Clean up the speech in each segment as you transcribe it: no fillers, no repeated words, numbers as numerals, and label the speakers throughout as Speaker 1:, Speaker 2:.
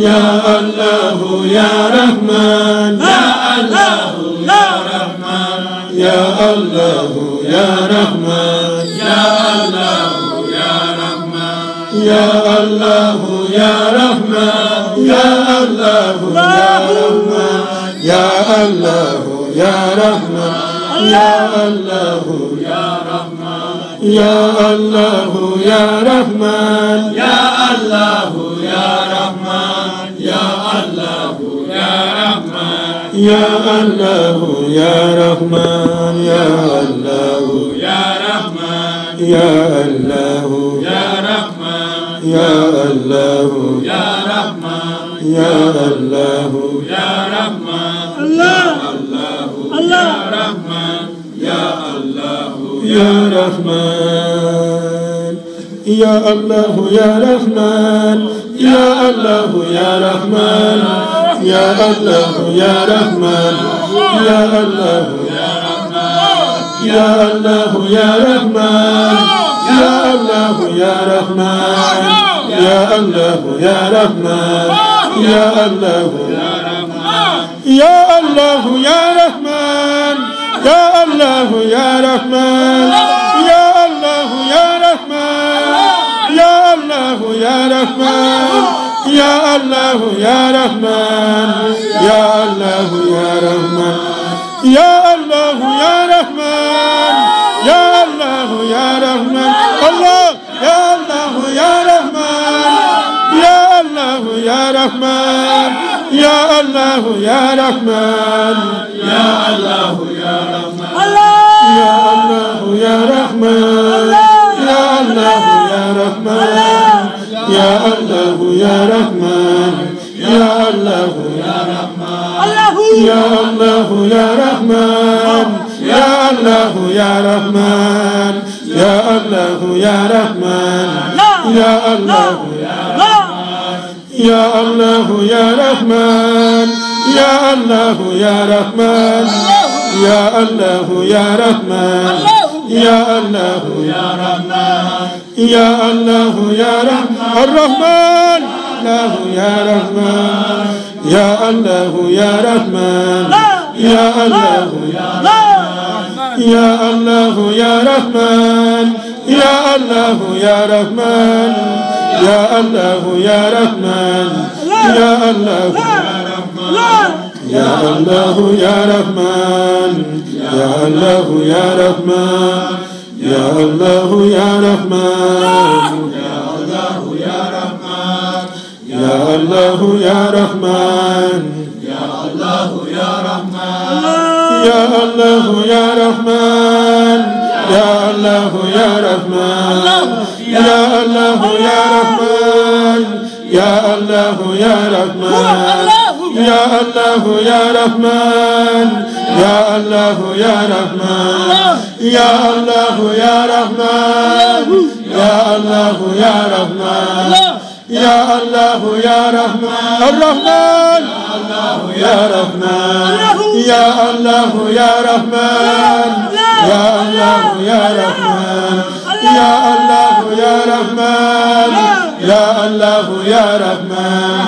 Speaker 1: يا الله يا رحمن يا الله يا رحمن يا الله يا رحمن يا الله يا رحمن يا الله يا رحمن يا الله يا رحمن يا الله يا رحمن يا الله يا رحمن يا الله يا رحمن يا الله يا رحمن يا الله يا رحمن يا الله يا رحمن يا الله يا رحمن يا الله يا رحمن يا الله يا رحمن يا الله يا رحمن الله الله يا رحمن يا الله يا رحمن يا الله يا رحمن يا الله يا رحمن يا الله يا رحمن يا الله يا الله يا رحمن يا الله يا رحمن يا الله يا رحمن يا الله يا الله يا رحمن يا الله يا رحمن يا الله يا رحمن يا الله يا رحمن يا الله يا رحمن يا الله يا رحمن يا الله يا رحمن يا الله يا رحمن الله يا الله يا رحمن يا الله يا رحمن يا الله يا رحمن يا الله يا رحمن يا الله يا رحمن يا الله يا رحمن يا الله يا رحمن يا الله يا رحمن يا الله يا رحمن يا الله يا رحمن يا الله يا رحمن يا الله يا الله يا رحمن يا الله يا رحمن يا الله يا رحمن يا الله يا رحمن يا الله يا رحمن الرحمن الله يا رحمن يا الله يا رحمن يا الله يا الله يا رحمن يا الله يا رحمن يا الله يا رحمن يا الله يا الله يا رحمن يا الله يا رحمن يا الله يا رحمن يا الله يا رحمن يا الله يا رحمن يا الله يا رحمن يا الله يا رحمن يا الله يا رحمن يا الله يا رحمن يا الله يا رحمن يا الله يا رحمن يا الله يا رحمن يا الله يا رحمن يا الله يا رحمن يا الله يا رحمن الرحمن يا رحمن يا الله يا رحمن يا الله يا رحمن يا الله يا رحمن يا الله يا رحمن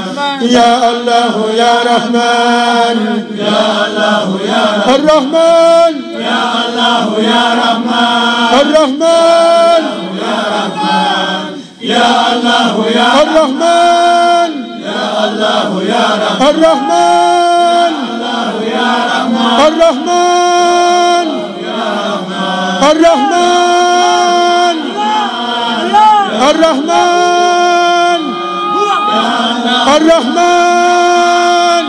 Speaker 1: يا الله يا رحمن يا الله يا الرحمن يا الله يا رحمن الرحمن يا رحمن يا الله يا الرحمن يا الله يا الرحمن الرحمن الرحمن الرحمن الرحمن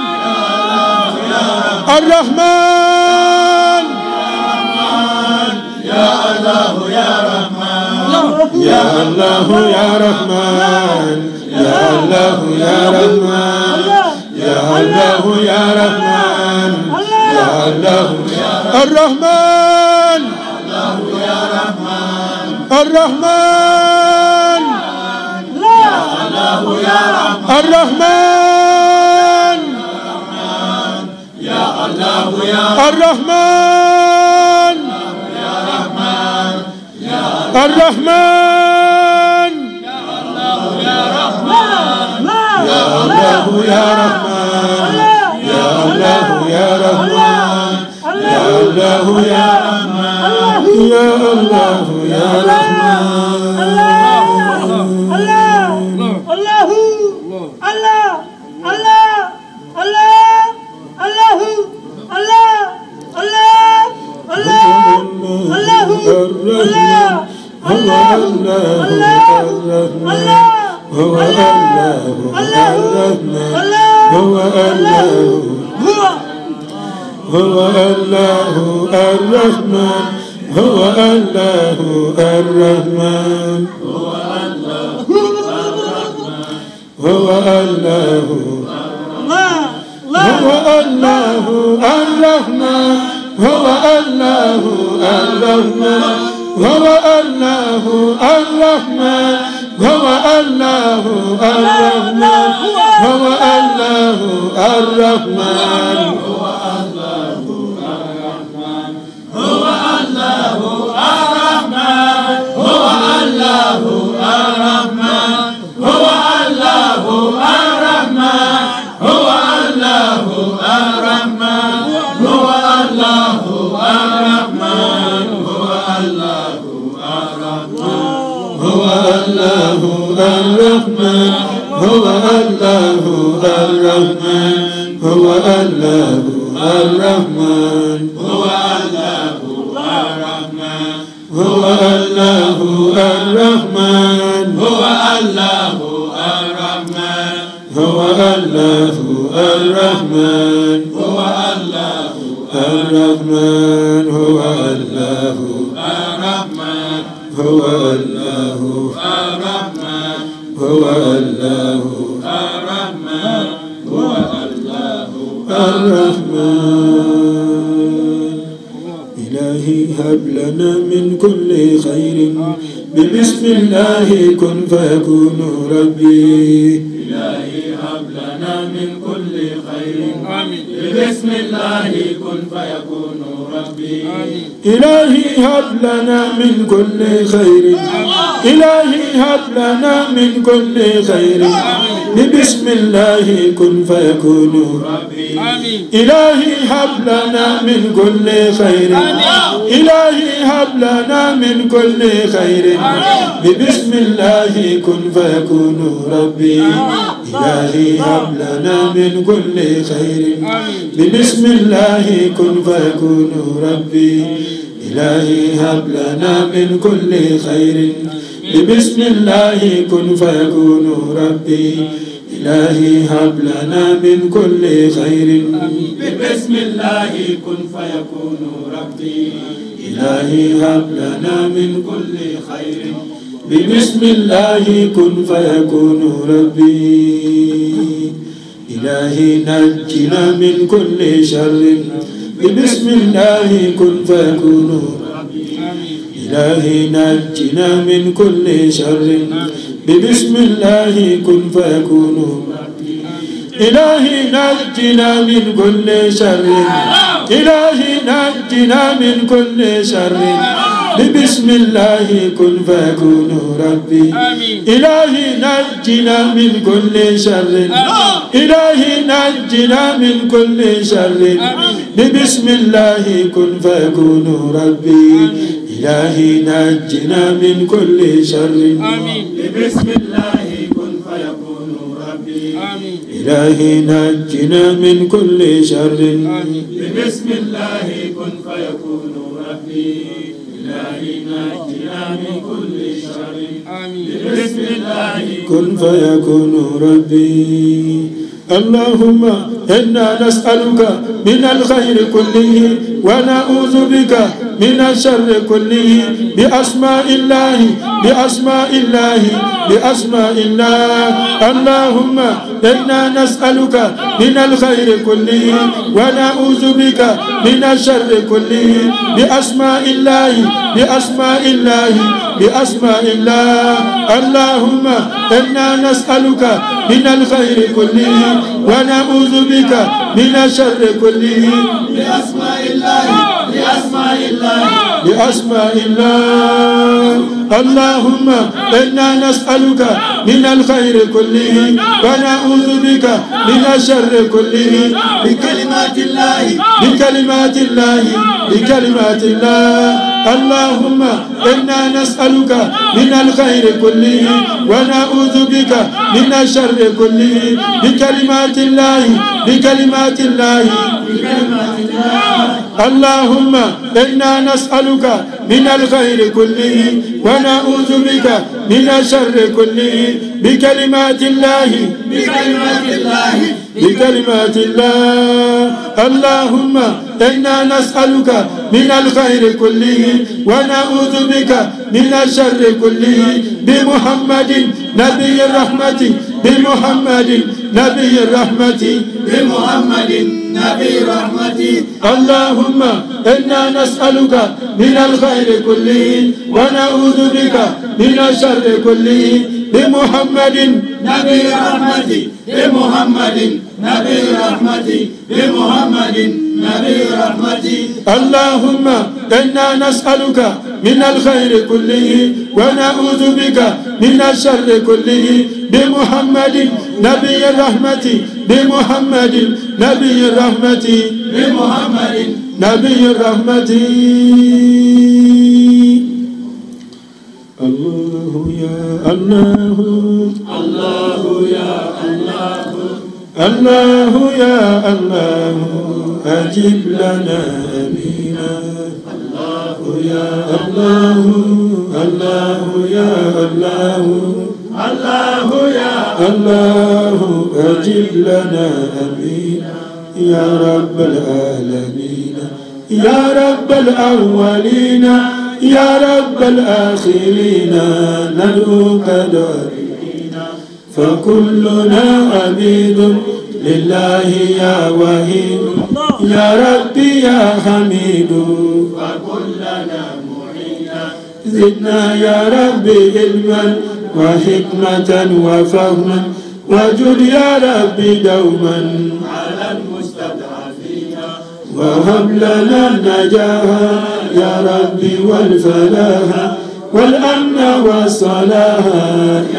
Speaker 1: الرحمن يا الله يا رحمن يا الله يا رحمن يا الله يا رحمن يا الله يا رحمن يا الله الرحمن الرحمن الرحمن يا الله يا الرحمن الرحمن يا الله يا الله يا رحمن يا الله يا رحمن يا الله يا رحمن يا الله يا رحمن هو الله الرحمن هو الله هو الله الرحمن هو الله الرحمن هو الله هو الله الرحمن هو الله الرحمن هو الله الرحمن هو الله الرحمن هو الله الرحمن هو الله الرحمن هو الله الرحمن هو الله الرحمن هو الله الرحمن هو الله الرحمن هو الله هو الله الرحمن هو الله الرحمن هو الله الرحمن هو الله الرحمن هو الله الرحمن هو الله الرحمن هو الله الرحمن هو الله الرحمن هو الله الرحمن هو الله الرحمن هو الله الرحمن هو الله الرحمن إلهي هب لنا من كل خير ببسم الله كن فيكون ربي إلهي هب لنا من كل خير ببسم الله كن فيكون ربي إلهي هب لنا من كل خير إلهي هب لنا من كل خير ببسم الله كن فيكون ربي إلهي هب لنا من كل خير إلهي هب لنا من كل خير ببسم الله كن فيكون ربي إلهي هب لنا من كل خير ببسم الله كن فيكون ربي إلهي هب لنا من كل خير ببسم الله كن فيكون ربي إلهي هب لنا من كل خير ببسم الله كن فيكون ربي إلهي هب لنا من كل خير ببسم الله كن فيكون ربي إلهي نجنا من كل شر ببسم الله كن فيكون ربي إلهي نجنا من كل شر ببسم الله كن فيكون إلهي نجنا من كل شر إلهي نجنا من كل شر ببسم الله كن فيكون ربي إلهي نجنا من كل شر إلهي نجنا من كل شر ببسم الله كن فيكون ربي إلهي نجنا من كل شر ببسم الله كن فيكون ربي إلهي نجنا من كل شر ببسم الله كن فيكون ربي إلهي نجنا من كل شر ببسم الله كن فيكون ربي اللهم إنا نسألك من الخير كله ونعوذ بك من الشر كله بأسماء الله بأسماء الله بأسماء الله اللهم إنا نسألك من الخير كله ونعوذ بك من الشر كله بأسماء الله بأسماء الله بأسماء الله اللهم إنا نسألك من الخير كله ونعوذ بك من الشر كله بأسماء الله بأسماء الله بأسماء الله. اللهم إنا نسألك من الخير كله ونعوذ بك من الشر كله
Speaker 2: بكلمات الله
Speaker 1: بكلمات الله بكلمات الله. اللهم إنا نسألك من الخير كله ونعوذ بك من الشر كله بكلمات الله بكلمات الله
Speaker 2: بكلمات الله.
Speaker 1: اللهم إنا نسألك من الخير كله ونعوذ بك من الشر كله بكلمات الله
Speaker 2: بكلمات الله
Speaker 1: بكلمات الله. اللهم إنا نسألك من الخير كله ونعوذ بك من الشر كله بمحمد نبي الرحمة بمحمد نبي الرحمة
Speaker 2: بمحمد نبي رحمتي.
Speaker 1: اللهم إنا نسألك من الخير كله ونعوذ بك من الشر كله بمحمد
Speaker 2: نبي رحمتي بمحمد نبي رحمتي بمحمد نبي رحمتي.
Speaker 1: اللهم إنا نسألك من الخير كله ونعوذ بك من الشر كله بمحمد نبي الرحمة بمحمد نبي الرحمة
Speaker 2: بمحمد
Speaker 1: نبي الرحمة. الله يا الله
Speaker 2: الله يا الله
Speaker 1: الله يا الله أجب لنا أمينا. الله يا الله الله يا الله
Speaker 2: الله يا
Speaker 1: الله أجب لنا أمينا يا رب العالمين يا رب الأولين يا رب الآخرين ندعوك دارين فكلنا عبيد لله يا وهيد يا ربي يا حميد
Speaker 2: وكلنا معينا.
Speaker 1: زدنا يا ربي علما وحكمة وفهما وجد يا ربي دوما
Speaker 2: على المستضعفين
Speaker 1: وهب لنا النجاح يا ربي والفلاح والأمن والصلاح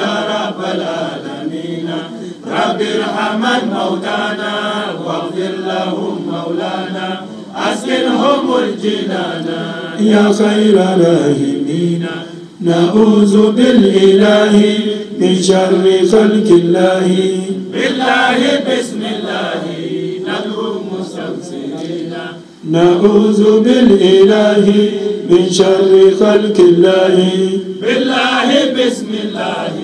Speaker 2: يا رب العالمين. رب ارحم موتانا واغفر لهم مولانا أسكنهم الجنان
Speaker 1: يا خير راحمين. نعوذ بالإله من شر خلق الله
Speaker 2: بالله بسم الله ندعو مستغفرين.
Speaker 1: نعوذ بالإله من شر خلق الله
Speaker 2: بالله بسم الله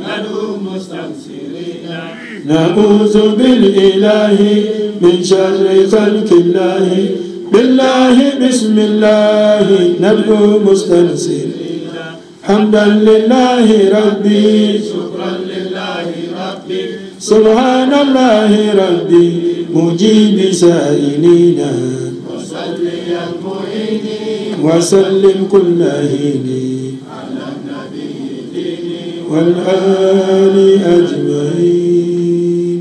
Speaker 2: ندعو مستغفرين.
Speaker 1: نعوذ بالإله من شر خلق الله بالله بسم الله ندعو مستنصرين. حمدا لله ربي
Speaker 2: شكرا لله ربي
Speaker 1: سبحان الله ربي مجيب سائلين
Speaker 2: وصلي المعين
Speaker 1: وسلم كل حين
Speaker 2: على النبي ديني
Speaker 1: والآل أجمعين.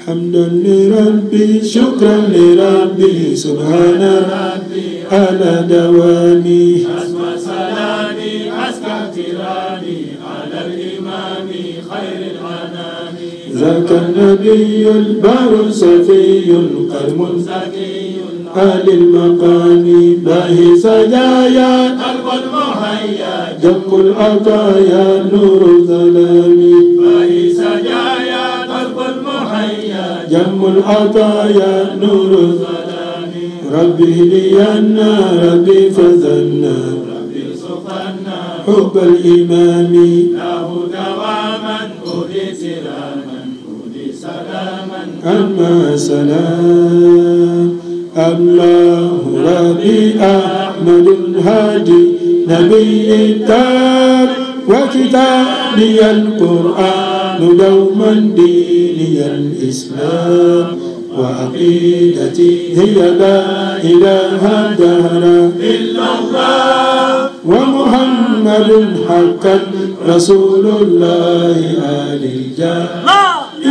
Speaker 1: حمدا لربي شكرا لربي سبحان ربي على دوامي
Speaker 2: أسمى سلامي أزكى احترامي على الإمام خير الأنام
Speaker 1: ذاك النبي البار صفي القلم
Speaker 2: زكي
Speaker 1: آل المقام باهي سجايا
Speaker 2: قلب المهيا
Speaker 1: جم العطايا نور الظلام
Speaker 2: باهي سجايا قلب المهيا
Speaker 1: جم العطايا نور
Speaker 2: ظلام
Speaker 1: ربي لينا ربي فذنا
Speaker 2: ربي سقنا
Speaker 1: حب الإمام
Speaker 2: له دواما أولي سلاما أولي سلاما
Speaker 1: أما سلام الله ربي أحمد الهادي نبي الدار وكتابي القرآن دوما ديني الإسلام وعقيدتي هي لا إله دهرا
Speaker 2: إلا الله
Speaker 1: ومحمد حقا رسول الله آل الجاه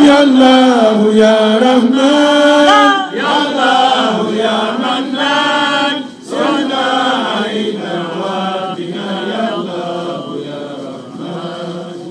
Speaker 1: يا الله يا رحمن
Speaker 2: يا الله يا منان صلى علينا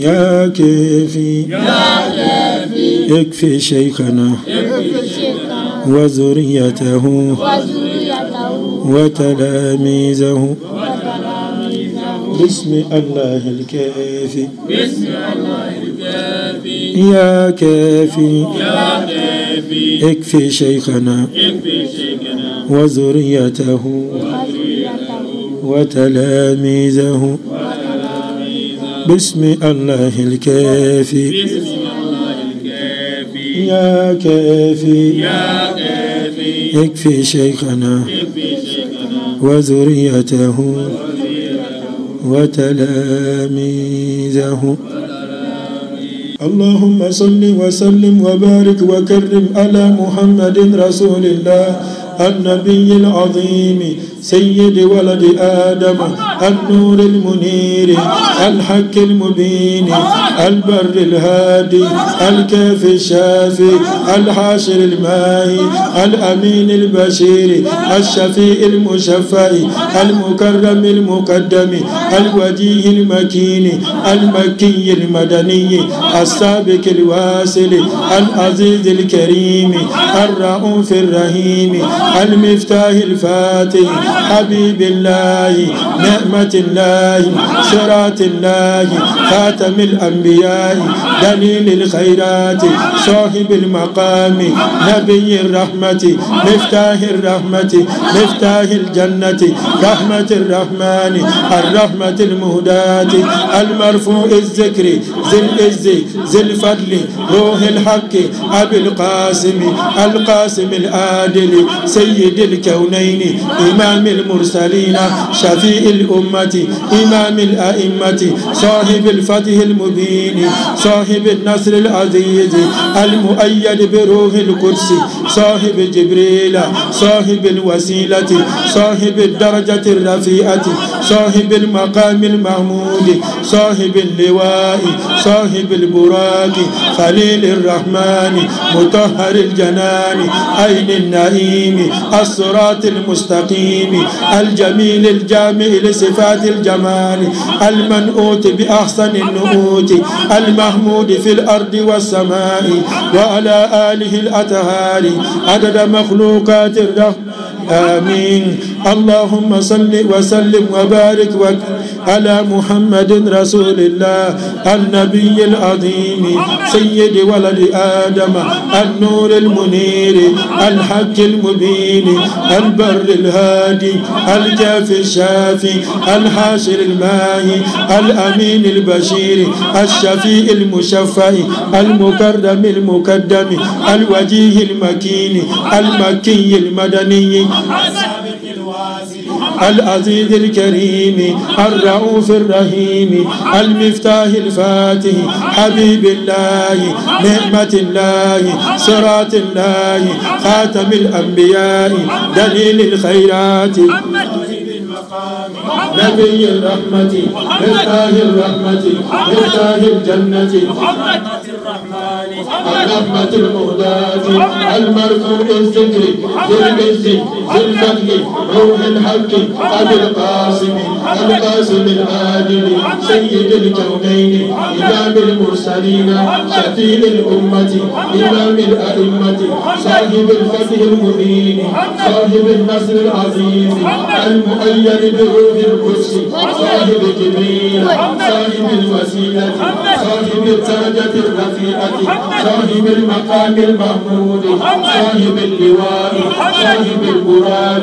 Speaker 1: يا كافي اكفي شيخنا وذريته وتلاميذه بسم الله الكافي يا كافي اكفي شيخنا وذريته وتلاميذه بسم الله الكافي يا كافي اكفي شيخنا وذريته وتلاميذه اللهم صل وسلم وبارك وكرم على محمد رسول الله النبي العظيم سيد ولد آدم النور المنير الحق المبين البر الهادي الكافي الشافي الحاشر الماهي الأمين البشير الشفيع المشفع المكرم المقدم الوجيه المكين المكي المدني السابق الواصل العزيز الكريم الرؤوف الرحيم المفتاح الفاتح حبيب الله نعمة الله صراط الله خاتم الأنبياء دليل الخيرات صاحب المقام نبي الرحمة مفتاح الرحمة مفتاح الجنة رحمة الرحمن الرحمة المهداة المرفوع الذكر ذي العز ذي الفضل روح الحق أبي القاسم القاسم العادل سيد الكونين إمام المرسلين شفيع الأمة إمام الأئمة صاحب الفتح المبين صاحب النصر العزيز المؤيد بروح القدس صاحب جبريل صاحب الوسيلة صاحب الدرجة الرفيعة صاحب المقام المحمود صاحب اللواء صاحب البراق خليل الرحمن مطهر الجنان عين النعيم الصراط المستقيم الجميل الجامع لصفات الجمال المنؤوت بأحسن النؤوت المحمود في الأرض والسماء وعلى آله الأطهار عدد مخلوقات الرحمن آمين اللهم صل وسلم وبارك على محمد رسول الله النبي العظيم سيد ولد آدم النور المنير الحق المبين البر الهادي الكافي الشافي الحاشر الماهي الأمين البشير الشفيع المشفع المكرم المقدم الوجيه المكين المكي المدني العزيز الكريم الرؤوف الرحيم المفتاح الفاتح حبيب الله نعمة الله صراط الله خاتم الأنبياء دليل الخيرات نبي الرحمة مفتاح الرحمة مفتاح الجنة الرحمة المهداة المرفوع الذكر ذي العز ذي الفضل روح الحق أبي القاسم القاسم العادل سيد الكونين إمام المرسلين شفيع الأمة إمام الأئمة صاحب الفتح المبين صاحب النصر العظيم المؤيد بروح القدس صاحب جبريل صاحب الوسيلة صاحب الدرجة الرفيعة صاحب المقام المحمود صاحب اللواء صاحب البراق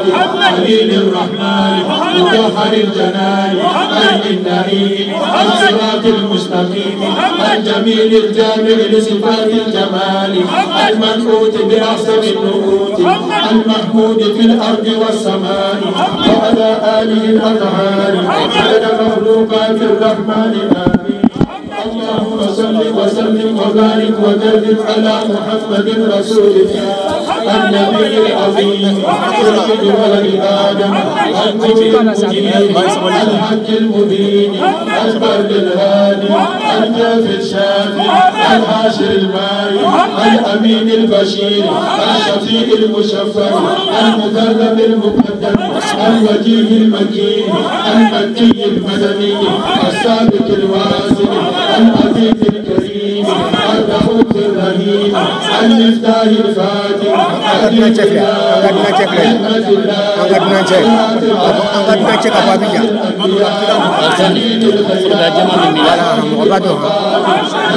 Speaker 1: خليل الرحمن مطهر الجنان عين النعيم الصراط المستقيم الجميل الجامع لصفات الجمال المنؤوت بأحسن النؤوت المحمود في الأرض والسماء وعلى آله الأطهار عدد مخلوقات الرحمن آمين اللهم صل وسلم وبارك وكرم على محمد رسول الله النبي العظيم سيد ولد آدم النور المجيد الحق المبين البر الهادي الكافي الشافي الحاشر الماهي الأمين البشير الشفيع المشفع المكرم المقدم الوجيه المكين المكي المدني السابق الواصل
Speaker 2: الملك الكريم الرؤوف الرحيم المفتاح الفاتح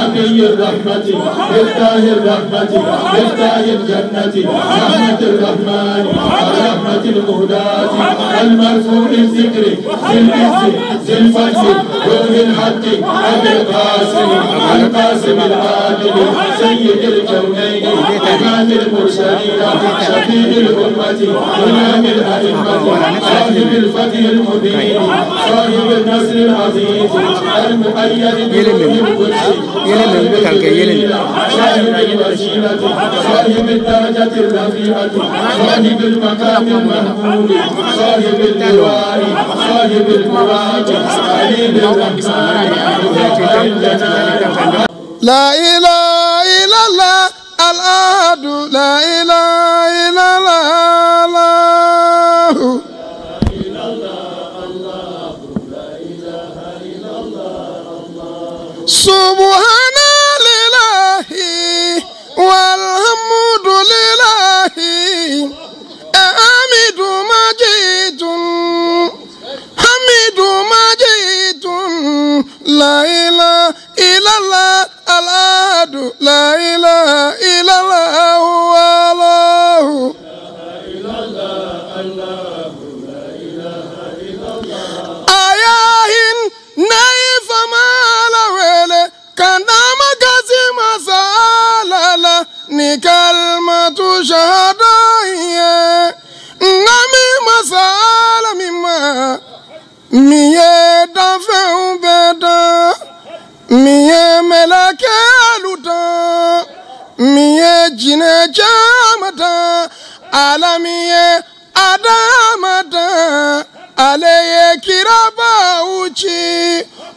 Speaker 2: نبي الرحمة مفتاح الرحمة مفتاح الجنة رحمة الرحمن الرحمة المهداة المرفوع الذكر ذي العز ذي الفضل روح الحق أبي القاسم العادل سيد الكونين إمام المرسلين شفيع الأمة إمام الأئمة صاحب الفتح المبين صاحب النصر العزيز المؤيد بروح القدس صاحب الوسيلة صاحب الدرجة الرفيعة صاحب المقام المحمود صاحب اللواء صاحب المراد عليم الرحمن
Speaker 1: لا إله إلا الله الأحد لا إله إلا الله سبحان الله والحمد لله حميد مجيد لا إله إلا الله الأحد لا إله إلا الله هو الله آيين نايف مالويل كندام قاسم ساللا نكلمة شهادة نامي مسال مما ميه دفع بدا ميه ملك الودا ميه جنة جامدا على ميه adamada aleye kiraba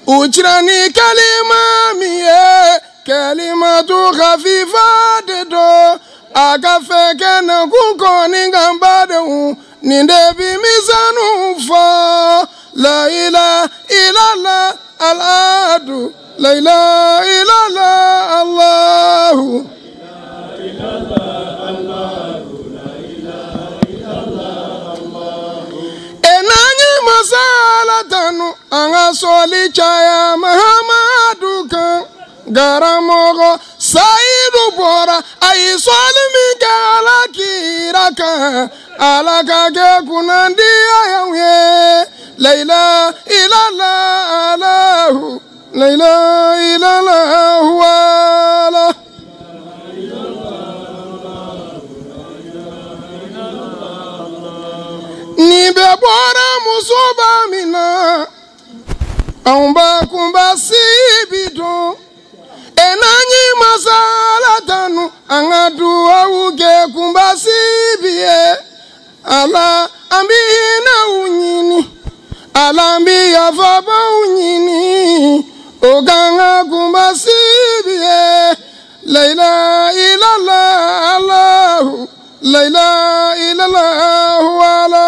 Speaker 1: uchrani kalima miye kalimatu khafifa dedo akafeke na kunkoni ngambade nindebi mizanu fa la ilaha illallah al-adu la ilaha illallah Allah masala tanu anga soli chaya Muhammadu kan garamogo saidu bora ay soli mi kala kiraka alaka ke kunandi ayawe laila ilala alahu laila ilala wala ni be bora musoba mina amba kumba sibidon enanyi masala tanu angadu auge kumba sibie ala ambi na unyini ala ambi afaba unyini oganga kumba sibie laila ilala allah la ilaha illallah wala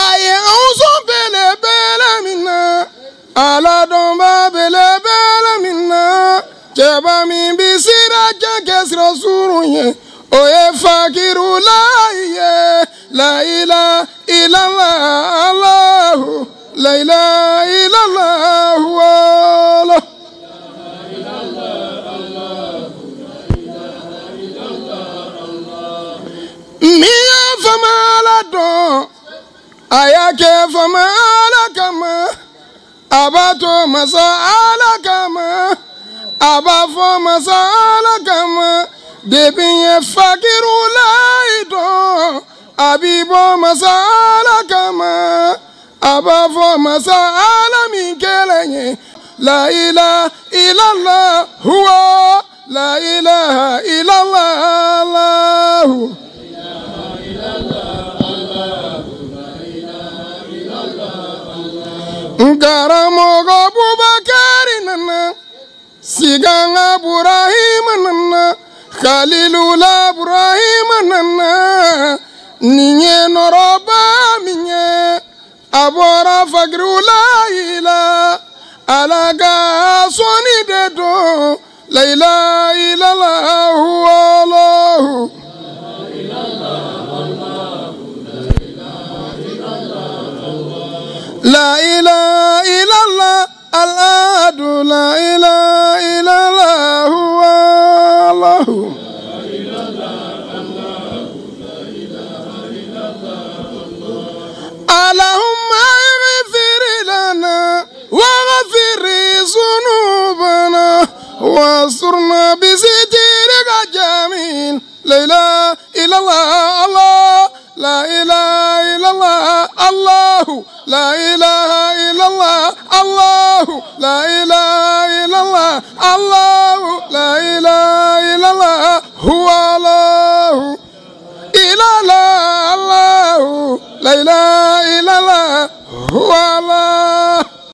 Speaker 1: aye onzo bele bele minna ala domba bele bele minna jeba min bisira jakesra surunye oye fakiru la ilaha illallah allah la ilaha illallah wala miya famala don ayake famala kama abato masala kama abafo masala kama debinye fakiru don abibo masala kama abafo masala minkelenye la ilaha illallah huwa la ilaha illallah allah ngaramogo bubakari nana siganga burahim nana khalilula burahim nana
Speaker 3: ninye noroba minye abora fagru la ila alaga soni dedo la ilaha illallah huwa la ilaha illallah al-ahadu la ilaha illallah huwa Allah اللهم اغفر لنا واغفر ذنوبنا واسترنا بسترك الجميل لا اله الا الله الله لا اله الا الله الله لا اله الا الله الله لا اله الا الله الله لا اله الا الله هو الله إلا الله لا إله إلا الله هو الله